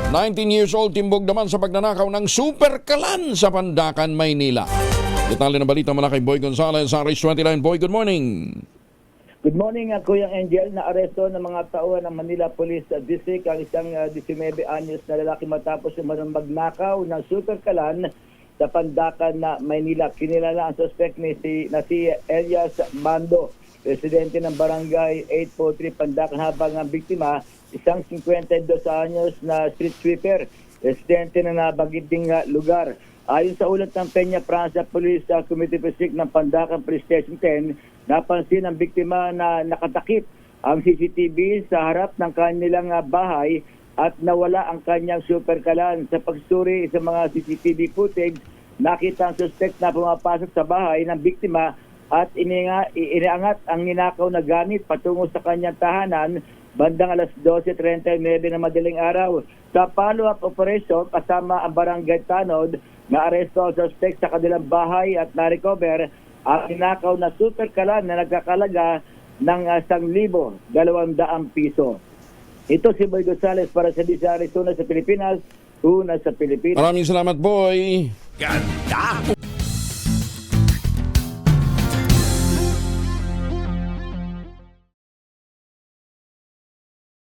19 years old timbog naman sa pagnanakaw ng super kalan sa Pandacan, Maynila. Detalye ng balita mula kay Boy Gonzales sa RH29. Boy, good morning. Good morning, Kuya Angel. Na-aresto ng mga tauhan ng Manila Police District ang isang 19 anyos na lalaki matapos umanong magnakaw ng super kalan sa Pandacan na Maynila. Kinilala ang suspect na si Elias Mando, residente ng barangay 843 Pandacan, habang ang biktima isang 52 anyos na street sweeper, residente ng nabanggitting lugar. Ayon sa ulat ng Peña Francia Police Committee Precinct ng Pandacan Police Station 10, napansin ang biktima na nakatakip ang CCTV sa harap ng kanilang bahay at nawala ang kanyang super kalan. Sa pagsuri sa mga CCTV footage, nakita ang suspect na pumapasok sa bahay ng biktima at iniangat ang ninakaw na gamit patungo sa kanyang tahanan bandang alas 12:39 ng madaling araw. Sa follow-up operation kasama ang barangay Tanod, na-aresto ang suspect sa kanilang bahay at na-recover ang ninakaw na super kalan na nagkakalaga ng 1,200 piso. Ito si Boy Gonzales para sa Arizona sa Pilipinas, una sa Pilipinas. Maraming salamat, Boy. Ganda!